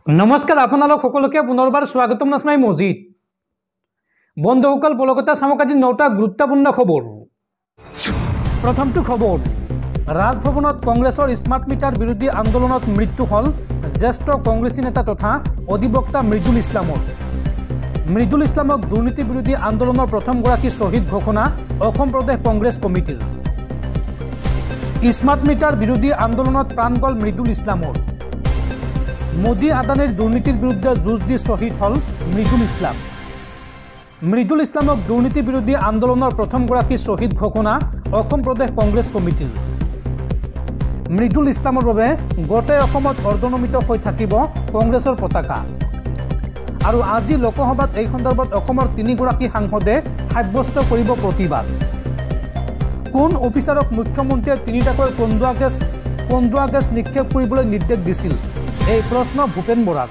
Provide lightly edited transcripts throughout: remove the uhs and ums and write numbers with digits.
नमस्कार आपनालोक सकलोके पुनर्बार स्वागतम नास्माई मजिद बंधुসকল बलकता सामक आज 9टा गुरुत्वपूर्ण खबर। प्रथमটো खबर राजभवনত কংগ্ৰেছৰ স্মাৰ্ট মিটাৰ বিৰোধী আন্দোলনত মৃত্যু হল জ্যেষ্ঠ কংগ্ৰেছী নেতা তথা অধিবক্তা মৃদুল ইছলামৰ। মৃদুল ইছলামক দুৰ্নীতি বিৰোধী আন্দোলনৰ প্ৰথম গৰাকী শহীদ ঘোষণা অসম প্ৰদেশ কংগ্ৰেছ কমিটিৰ। স্মাৰ্ট মিটাৰ বিৰোধী আন্দোলনত প্ৰাণ গল মৃদুল ইছলামৰ। মোদী আদানিৰ দুৰ্নীতিৰ বিৰুদ্ধে যুঁজ দি শহীদ হল মৃদুল ইছলাম। মৃদুল ইছলামক দুৰ্নীতি বিৰোধী আন্দোলনৰ প্ৰথম গৰাকী শহীদ ঘোষণা অসম প্ৰদেশ কংগ্ৰেছ কমিটিৰ। মৃদুল ইছলামৰ বাবে গোটেই অসমত অৰ্ধনমিত হৈ থাকিব কংগ্ৰেছৰ পতাকা। আৰু আজি লোকসভাত এই সন্দৰ্ভত অসমৰ 3 গৰাকী সাংসদে সাব্যস্ত কৰিব প্ৰতিবাদ। কোন অফিচাৰক মুখ্যমন্ত্ৰীয়ে 3টাকৈ কন্দুৱা গেছ নিক্ষেপ কৰিবলৈ নিৰ্দেশ দিছিল এই প্ৰশ্ন ভূপেন বৰাৰ।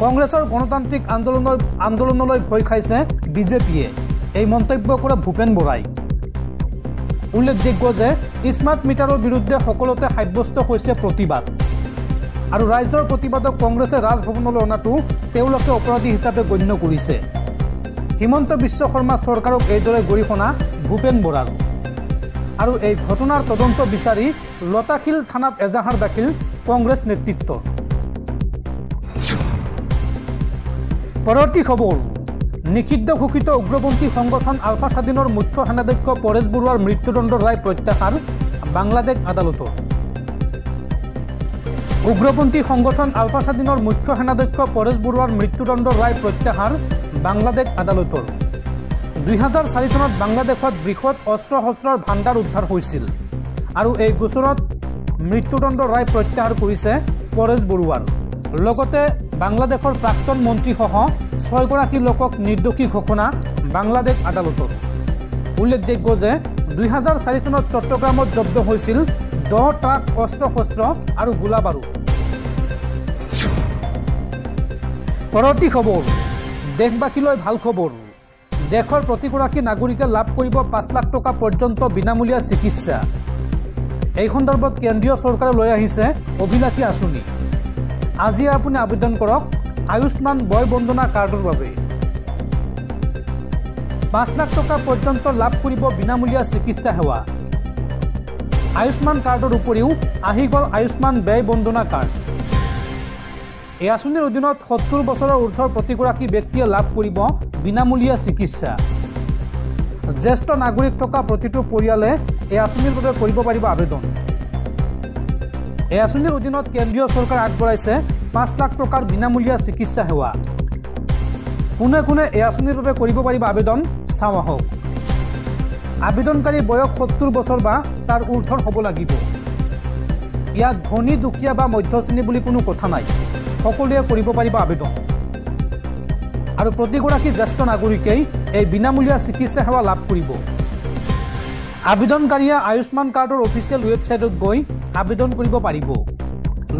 কংগ্ৰেছৰ গণতান্ত্ৰিক আন্দোলনলৈ ভয় খাইছে বিজেপিয়ে এই মন্তব্য কৰে ভূপেন বৰাই। উল্লেখযোগ্য যে স্মাৰ্ট মিটাৰৰ বিৰুদ্ধে সকলোতে সাব্যস্ত হৈছে প্ৰতিবাদ আৰু ৰাজ্যৰ প্ৰতিবাদক কংগ্ৰেছে ৰাজভৱনলৈ অনাটো তেওঁলোকে অপৰাধী হিচাপে গণ্য কৰিছে। হিমন্ত বিশ্ব শৰ্মা চৰকাৰক এইদৰে গৰিহণা ভূপেন বৰাৰ। আৰু এই ঘটনাৰ তদন্ত বিচাৰি লতাশিল থানাত এজাহাৰ দাখিল কংগ্ৰেছ নেতৃত্ব। পৰৱৰ্তী খবৰ নিষিদ্ধ ঘোষিত উগ্ৰপন্থী সংগঠন আলফা স্বাধীনৰ মুখ্য সেনাধ্যক্ষ পৰেশ বৰুৱাৰ মৃত্যুদণ্ডৰ ৰায় প্ৰত্যাহাৰ বাংলাদেশ আদালতৰ। উগ্ৰপন্থী সংগঠন আলফা স্বাধীনৰ মুখ্য সেনাধ্যক্ষ পৰেশ বৰুৱাৰ মৃত্যুদণ্ডৰ ৰায় প্ৰত্যাহাৰ বাংলাদেশ আদালতৰ। 2004 চনত বাংলাদেশত বৃহৎ অস্ত্ৰ শস্ত্ৰৰ ভাণ্ডাৰ উদ্ধাৰ হৈছিল আৰু এই গোচৰত মৃত্যুদণ্ডৰ ৰায় প্ৰত্যাহাৰ কৰিছে পৰেশ বৰুৱাৰ। লগতে বাংলাদেশৰ প্ৰাক্তন মন্ত্ৰীসহ 6 গৰাকী লোকক নিৰ্দোষী ঘোষণা বাংলাদেশ আদালতৰ। উল্লেখযোগ্য যে 2004 চনত চট্টগ্ৰামত জব্দ হৈছিল 10 ট্ৰাক অস্ত্ৰ শস্ত্ৰ আৰু গোলাবাৰুদ। পৰৱৰ্তী খবৰ দেশবাসীলৈ ভাল খবৰ। দেশৰ প্ৰতিগৰাকী নাগৰিকে লাভ কৰিব 5 লাখ টকা পৰ্যন্ত বিনামূলীয়া চিকিৎসা। এই সন্দৰ্ভত কেন্দ্ৰীয় চৰকাৰে লৈ আহিছে অভিলাষী আঁচনি। আজি আপুনি আবেদন কৰক আয়ুষ্মান বয় বন্দনা কাৰ্ডৰ বাবে। 5 লাখ টকা পৰ্যন্ত লাভ কৰিব বিনামূলীয়া চিকিৎসা সেৱা। আয়ুষ্মান কাৰ্ডৰ উপৰিও আহি গ'ল আয়ুষ্মান ব্যয় বন্দনা কাৰ্ড। এই আঁচনিৰ অধীনত 70 বছৰৰ ঊৰ্ধৰ প্ৰতিগৰাকী ব্যক্তিয়ে লাভ কৰিব বিনামূলীয়া চিকিৎসা। জ্যেষ্ঠ নাগৰিক থকা প্ৰতিটো পৰিয়ালে এই আঁচনিৰ বাবে কৰিব পাৰিব আবেদন। এই আঁচনিৰ অধীনত কেন্দ্ৰীয় চৰকাৰে আগবঢ়াইছে 5 লাখ টকাৰ বিনামূলীয়া চিকিৎসা সেৱা। কোনে কোনে এই আঁচনিৰ বাবে কৰিব পাৰিব আবেদন চাওঁ আহক। আবেদনকাৰী বয়স 70 বছৰ বা তাৰ ঊৰ্ধৰ হ'ব লাগিব। ইয়াত ধনী দুখীয়া বা মধ্যশ্ৰেণী বুলি কোনো কথা নাই, সকলোৱে কৰিব পাৰিব আবেদন। আৰু প্ৰতিগৰাকী জ্যেষ্ঠ নাগৰিকেই এই বিনামূলীয়া চিকিৎসা সেৱা লাভ কৰিব। আবেদনকাৰীয়ে আয়ুষ্মান কাৰ্ডৰ অফিচিয়েল ৱেবছাইটত গৈ আবেদন কৰিব পাৰিব।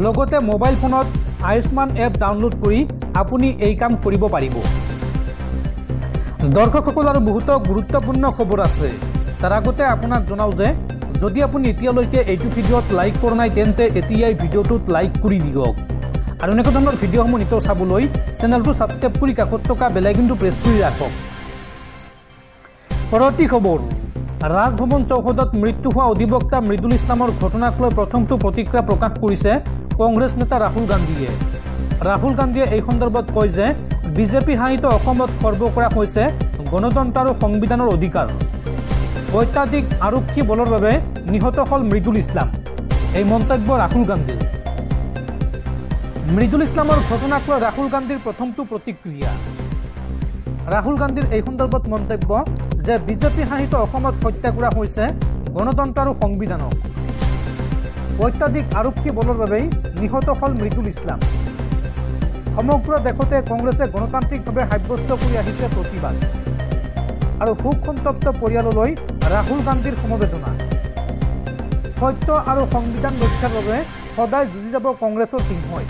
লগতে মোবাইল ফোনত আয়ুষ্মান এপ ডাউনলোড কৰি আপুনি এই কাম কৰিব পাৰিব। দৰ্শকসকল আৰু বহুতো গুৰুত্বপূৰ্ণ খবৰ আছে। তাৰ আগতে আপোনাক জনাওঁ যে যদি আপুনি এতিয়ালৈকে এইটো ভিডিঅ'ত লাইক কৰা নাই তেন্তে এতিয়াই ভিডিঅ'টোত লাইক কৰি দিয়ক। আৰু এনেকুৱা ধৰণৰ ভিডিঅ'সমূহ নিতৌ চাবলৈ চেনেলটো ছাবস্ক্ৰাইব কৰি কাষত থকা বেল আইকনটো প্ৰেছ কৰি ৰাখক। পৰৱৰ্তী খবৰ ৰাজভৱন চৌহদত মৃত্যু হোৱা অধিবক্তা মৃদুল ইছলামৰ ঘটনাক লৈ প্ৰথমটো প্ৰতিক্ৰিয়া প্ৰকাশ কৰিছে কংগ্ৰেছ নেতা ৰাহুল গান্ধীয়ে। ৰাহুল গান্ধীয়ে এই সন্দৰ্ভত কয় যে বিজেপি শাসিত অসমত খৰ্ব কৰা হৈছে গণতন্ত্ৰ আৰু সংবিধানৰ অধিকাৰ। অত্যাধিক আৰক্ষী বলৰ বাবে নিহত হ'ল মৃদুল ইছলাম। এই মন্তব্য ৰাহুল গান্ধীৰ। মৃদুল ইছলামৰ ঘটনাক লৈ ৰাহুল গান্ধীৰ প্ৰথমটো প্ৰতিক্ৰিয়া। ৰাহুল গান্ধীৰ এই সন্দৰ্ভত মন্তব্য যে বিজেপি শাসিত অসমত হত্যা কৰা হৈছে গণতন্ত্ৰ আৰু সংবিধানক। অত্যাধিক আৰক্ষী বলৰ বাবেই নিহত হ'ল মৃদুল ইছলাম। সমগ্ৰ দেশতে কংগ্ৰেছে গণতান্ত্ৰিকভাৱে সাব্যস্ত কৰি আহিছে প্ৰতিবাদ। আৰু শোক সন্তপ্ত পৰিয়াললৈ ৰাহুল গান্ধীৰ সমবেদনা। সত্য আৰু সংবিধান ৰক্ষাৰ বাবে সদায় যুঁজি যাব কংগ্ৰেছৰ সিংহই।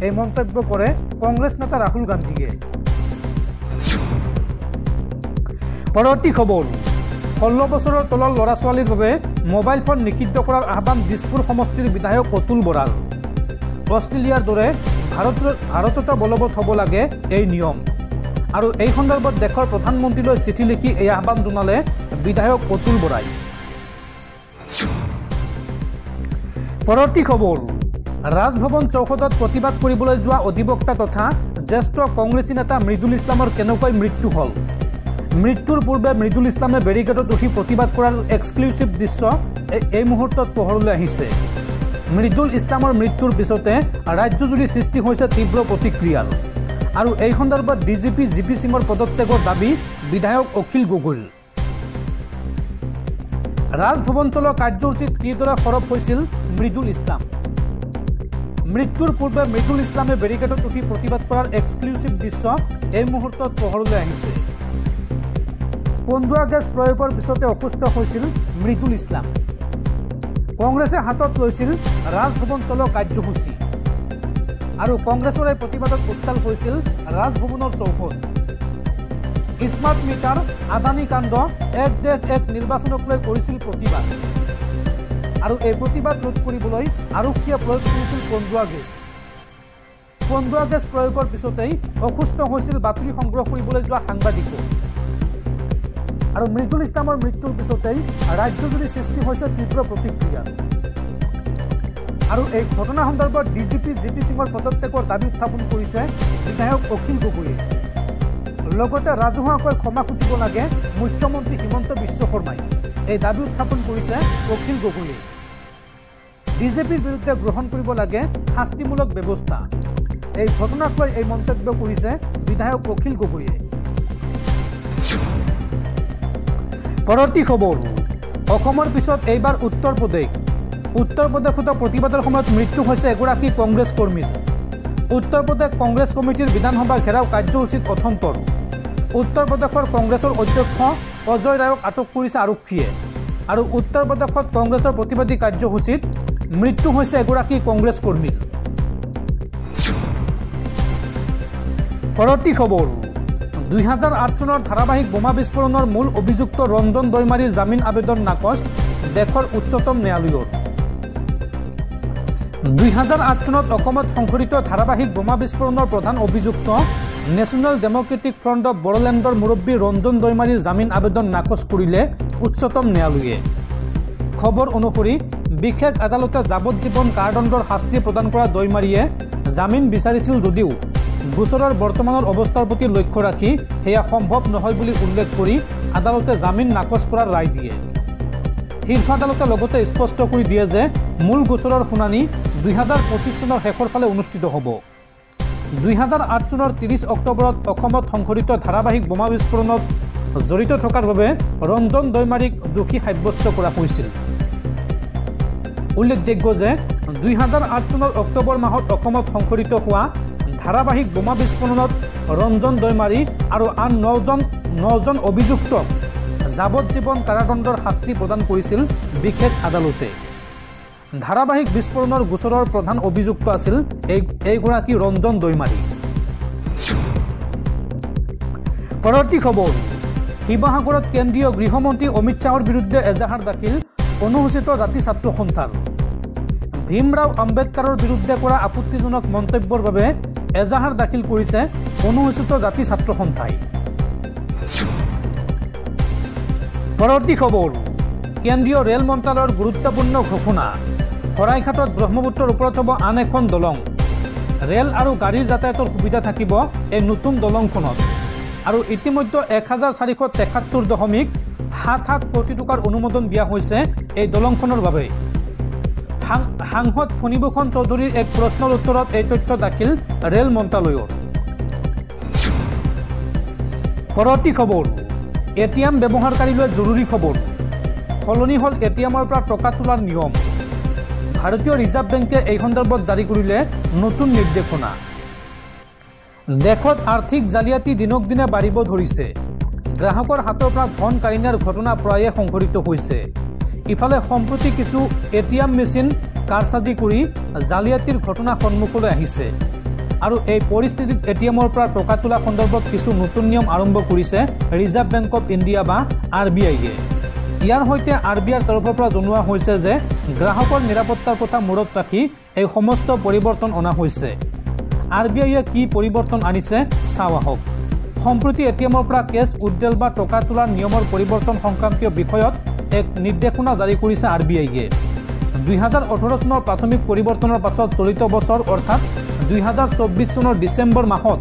এই মন্তব্য কৰে কংগ্ৰেছ নেতা ৰাহুল গান্ধীয়ে। পৰৱৰ্তী খবৰ 16 বছৰৰ তলৰ ল'ৰা ছোৱালীৰ বাবে মোবাইল ফোন নিষিদ্ধ কৰাৰ আহ্বান দিছপুৰ সমষ্টিৰ বিধায়ক অতুল বৰাৰ। অষ্ট্ৰেলিয়াৰ দৰে ভাৰততো বলবৎ হ'ব লাগে এই নিয়ম। আৰু এই সন্দৰ্ভত দেশৰ প্ৰধানমন্ত্ৰীলৈ চিঠি লিখি এই আহ্বান জনালে বিধায়ক অতুল বৰাই। পৰৱৰ্তী খবৰ, ৰাজভৱন চৌহদত প্ৰতিবাদ কৰিবলৈ যোৱা অধিবক্তা তথা জ্যেষ্ঠ কংগ্ৰেছী নেতা মৃদুল ইছলামৰ কেনেকৈ মৃত্যু হ'ল। মৃত্যুৰ পূৰ্বে মৃদুল ইছলামে বেৰিকেডত উঠি প্ৰতিবাদ কৰাৰ এক্সক্লুচিভ দৃশ্য এই মুহূৰ্তত পোহৰলৈ আহিছে। মৃদুল ইছলামৰ মৃত্যুৰ পিছতে ৰাজ্যজুৰি সৃষ্টি হৈছে তীব্ৰ প্ৰতিক্ৰিয়াৰ। আৰু এই সন্দৰ্ভত ডিজিপি জিপি সিঙৰ পদত্যাগৰ দাবী বিধায়ক অখিল গগৈৰ। ৰাজভৱন চলোৱা কাৰ্যসূচীত কিদৰে সৰব হৈছিল মৃদুল ইছলাম। মৃত্যুৰ পূৰ্বে মৃদুল ইছলামে বেৰিকেডত উঠি প্ৰতিবাদ কৰাৰ এক্সক্লুচিভ দৃশ্য এই মুহূৰ্তত পোহৰলৈ আহিছে। কন্দুৱা গেছ প্ৰয়োগৰ পিছতে অসুস্থ হৈছিল মৃদুল ইছলাম। কংগ্ৰেছে হাতত লৈছিল ৰাজভৱন চলোৱা কাৰ্যসূচী। আৰু কংগ্ৰেছৰ এই প্ৰতিবাদত উত্তাল হৈছিল ৰাজভৱনৰ চৌহদ। স্মাৰ্ট মিটাৰ, আদানী কাণ্ড, এক দেশ এক নিৰ্বাচনক লৈ কৰিছিল প্ৰতিবাদ। আৰু এই প্ৰতিবাদ ৰোধ কৰিবলৈ আৰক্ষীয়ে প্ৰয়োগ কৰিছিল কন্দুৱা গেছ। কন্দুৱা গেছ প্ৰয়োগৰ পিছতেই অসুস্থ হৈছিল বাতৰি সংগ্ৰহ কৰিবলৈ যোৱা সাংবাদিকো। আৰু মৃদুল ইছলামৰ মৃত্যুৰ পিছতেই ৰাজ্যজুৰি সৃষ্টি হৈছে তীব্ৰ প্ৰতিক্ৰিয়াৰ। আৰু এই ঘটনা সন্দৰ্ভত ডিজিপি জিপি সিঙৰ পদত্যাগৰ দাবী উত্থাপন কৰিছে বিধায়ক অখিল গগৈয়ে। লগতে ৰাজহুৱাকৈ ক্ষমা খুজিব লাগে মুখ্যমন্ত্ৰী হিমন্ত বিশ্ব শৰ্মাই, এই দাবী উত্থাপন কৰিছে অখিল গগৈয়ে। বিজেপিৰ বিৰুদ্ধে গ্ৰহণ কৰিব লাগে শাস্তিমূলক ব্যৱস্থা, এই ঘটনাক লৈ এই মন্তব্য কৰিছে বিধায়ক অখিল গগৈয়ে। পৰৱৰ্তী খবৰ, অসমৰ পিছত এইবাৰ উত্তৰ প্ৰদেশতো প্ৰতিবাদৰ সময়ত মৃত্যু হৈছে এগৰাকী কংগ্ৰেছ কৰ্মীৰ। উত্তৰ প্ৰদেশ কংগ্ৰেছ কমিটিৰ বিধানসভা ঘেৰাও কাৰ্যসূচীত অথন্তৰ। উত্তৰ প্ৰদেশৰ কংগ্ৰেছৰ অধ্যক্ষ অজয় ৰায়ক আটক কৰিছে আৰক্ষীয়ে। আৰু উত্তৰ প্ৰদেশত কংগ্ৰেছৰ প্ৰতিবাদী কাৰ্যসূচীত মৃত্যু হৈছে এগৰাকী কংগ্ৰেছ কৰ্মীৰ। পৰৱৰ্তী খবৰ, 2008 চনৰ ধাৰাবাহিক বোমা বিস্ফোৰণৰ মূল অভিযুক্ত ৰঞ্জন দৈমাৰীৰ জামিন আবেদন নাকচ দেশৰ উচ্চতম ন্যায়ালয়ৰ। 2008 চনত অসমত সংঘটিত ধাৰাবাহিক বোমা বিস্ফোৰণৰ প্ৰধান অভিযুক্ত নেশ্যনেল ডেমক্ৰেটিক ফ্ৰণ্ট অৱ বড়োলেণ্ডৰ মুৰব্বী ৰঞ্জন দৈমাৰীৰ জামিন আবেদন নাকচ কৰিলে উচ্চতম ন্যায়ালয়ে। খবৰ অনুসৰি বিশেষ আদালতে যাৱজ্জীৱন কাৰাদণ্ডৰ শাস্তি প্ৰদান কৰা দৈমাৰীয়ে জামিন বিচাৰিছিল যদিও গোচৰৰ বৰ্তমানৰ অৱস্থাৰ প্ৰতি লক্ষ্য ৰাখি সেয়া সম্ভৱ নহয় বুলি উল্লেখ কৰি আদালতে জামিন নাকচ কৰাৰ ৰায় দিয়ে। শীৰ্ষ আদালতে লগতে স্পষ্ট কৰি দিয়ে যে মূল গোচৰৰ শুনানি 2025 চনৰ শেষৰ ফালে অনুষ্ঠিত হ'ব। 2008 চনৰ 30 অক্টোবৰত অসমত সংঘটিত ধাৰাবাহিক বোমা বিস্ফোৰণত জড়িত থকাৰ বাবে ৰঞ্জন দৈমাৰীক দোষী সাব্যস্ত কৰা হৈছিল। উল্লেখযোগ্য যে 2008 চনৰ অক্টোবৰ মাহত অসমত সংঘটিত হোৱা ধাৰাবাহিক বোমা বিস্ফোৰণত ৰঞ্জন দৈমাৰী আৰু আন 9জন অভিযুক্তক যাৱজ্জীৱন কাৰাদণ্ডৰ শাস্তি প্ৰদান কৰিছিল বিশেষ আদালতে। ধাৰাবাহিক বিস্ফোৰণৰ গোচৰৰ প্ৰধান অভিযুক্ত আছিল এইগৰাকী ৰঞ্জন দৈমাৰী। পৰৱৰ্তী খবৰ, শিৱসাগৰত কেন্দ্ৰীয় গৃহমন্ত্ৰী অমিত শ্বাহৰ বিৰুদ্ধে এজাহাৰ দাখিল অনুসূচিত জাতি ছাত্ৰ সন্থাৰ। ভীমৰাও আম্বেদকাৰৰ বিৰুদ্ধে কৰা আপত্তিজনক মন্তব্যৰ বাবে এজাহাৰ দাখিল কৰিছে অনুসূচিত জাতি ছাত্ৰ সন্থাই। পৰৱৰ্তী খবৰ, কেন্দ্ৰীয় ৰেল মন্ত্ৰালয়ৰ গুৰুত্বপূৰ্ণ ঘোষণা, শৰাইঘাটত ব্ৰহ্মপুত্ৰৰ ওপৰত হ'ব আন এখন দলং। ৰেল আৰু গাড়ীৰ যাতায়াতৰ সুবিধা থাকিব এই নতুন দলংখনত। আৰু ইতিমধ্যে 1473.77 কোটি টকাৰ অনুমোদন দিয়া হৈছে এই দলংখনৰ বাবে। সাংসদ ফণীভূষণ চৌধুৰীৰ এক প্ৰশ্নৰ উত্তৰত এই তথ্য দাখিল ৰেল মন্ত্ৰালয়ৰ। পৰৱৰ্তী খবৰ, এটিএম ব্যৱহাৰকাৰীলৈ জৰুৰী খবৰ, সলনি হ'ল এটিএমৰ পৰা টকা তোলাৰ নিয়ম। ভাৰতীয় ৰিজাৰ্ভ বেংকে এই সন্দৰ্ভত জাৰি কৰিলে নতুন নিৰ্দেশনা। দেশত আৰ্থিক জালিয়াতি দিনক দিনে বাঢ়িব ধৰিছে। গ্ৰাহকৰ হাতৰ পৰা ধন কাঢ়ি নিয়াৰ ঘটনা প্ৰায়ে সংঘটিত হৈছে। ইফালে সম্প্ৰতি কিছু এটিএম মেচিন কাৰসাজি কৰি জালিয়াতিৰ ঘটনা সন্মুখলৈ আহিছে। আৰু এই পৰিস্থিতিত এটিএমৰ পৰা টকা তোলা সন্দৰ্ভত কিছু নতুন নিয়ম আৰম্ভ কৰিছে ৰিজাৰ্ভ বেংক অৱ ইণ্ডিয়া বা RBIয়ে। ইয়াৰ সৈতে RBIৰ তৰফৰ পৰা জনোৱা হৈছে যে গ্ৰাহকৰ নিৰাপত্তাৰ কথা মূৰত ৰাখি এই সমস্ত পৰিৱৰ্তন অনা হৈছে। RBIয়ে কি পৰিৱৰ্তন আনিছে চাওঁ আহক। সম্প্ৰতি এটিএমৰ পৰা কেছ উইথড্ৰল বা টকা তোলাৰ নিয়মৰ পৰিৱৰ্তন সংক্ৰান্তীয় বিষয়ত এক নিৰ্দেশনা জাৰি কৰিছে RBIয়ে। 2018 চনৰ প্ৰাথমিক পৰিৱৰ্তনৰ পাছত চলিত বছৰ অৰ্থাৎ 2024 চনৰ ডিচেম্বৰ মাহত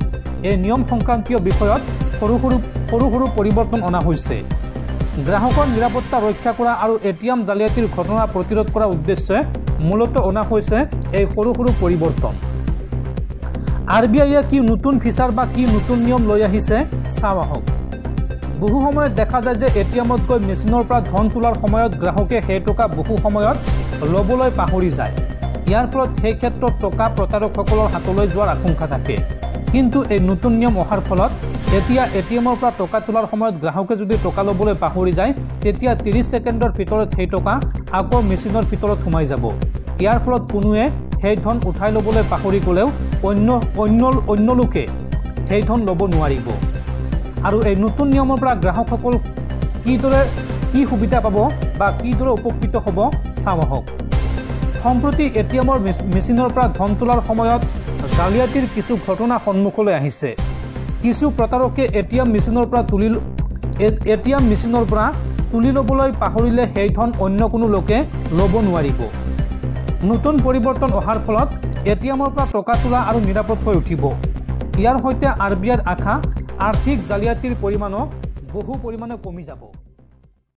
এই নিয়ম সংক্ৰান্তীয় বিষয়ত সৰু সৰু পৰিৱৰ্তন অনা হৈছে। গ্ৰাহকৰ নিৰাপত্তা ৰক্ষা কৰা আৰু এটিএম জালিয়াতিৰ ঘটনা প্ৰতিৰোধ কৰাৰ উদ্দেশ্যে মূলত অনা হৈছে এই সৰু পৰিৱৰ্তন। RBIয়ে কি নতুন ফিচাৰ বা কি নতুন নিয়ম লৈ আহিছে চাওঁ আহক। বহু সময়ত দেখা যায় যে এটিএমত গৈ মেচিনৰ পৰা ধন তোলাৰ সময়ত গ্ৰাহকে সেই টকা বহু সময়ত ল'বলৈ পাহৰি যায়। ইয়াৰ ফলত সেই ক্ষেত্ৰত টকা প্ৰতাৰকসকলৰ হাতলৈ যোৱাৰ আশংকা থাকে। কিন্তু এই নতুন নিয়ম অহাৰ ফলত এতিয়া এটিএমৰ পৰা টকা তোলাৰ সময়ত গ্ৰাহকে যদি টকা ল'বলৈ পাহৰি যায় তেতিয়া 30 ছেকেণ্ডৰ ভিতৰত সেই টকা আকৌ মেচিনৰ ভিতৰত সোমাই যাব। ইয়াৰ ফলত কোনোৱে সেই ধন উঠাই ল'বলৈ পাহৰি গ'লেও অন্য লোকে সেই ধন ল'ব নোৱাৰিব। আৰু এই নতুন নিয়মৰ পৰা গ্ৰাহকসকল কি সুবিধা পাব বা কিদৰে উপকৃত হ'ব চাওঁ আহক। সম্প্ৰতি এটিএমৰ মেচিনৰ পৰা ধন তোলাৰ সময়ত জালিয়াতিৰ কিছু ঘটনা সন্মুখলৈ আহিছে। কিছু প্ৰতাৰকে এটিএম মেচিনৰ পৰা তুলি ল'বলৈ পাহৰিলে সেই ধন অন্য কোনো লোকে ল'ব নোৱাৰিব। নতুন পৰিৱৰ্তন অহাৰ ফলত এটিএমৰ পৰা টকা তোলা আৰু নিৰাপদ হৈ উঠিব। ইয়াৰ সৈতে RBIৰ আশা আৰ্থিক জালিয়াতিৰ পৰিমাণো বহু পৰিমাণে কমি যাব।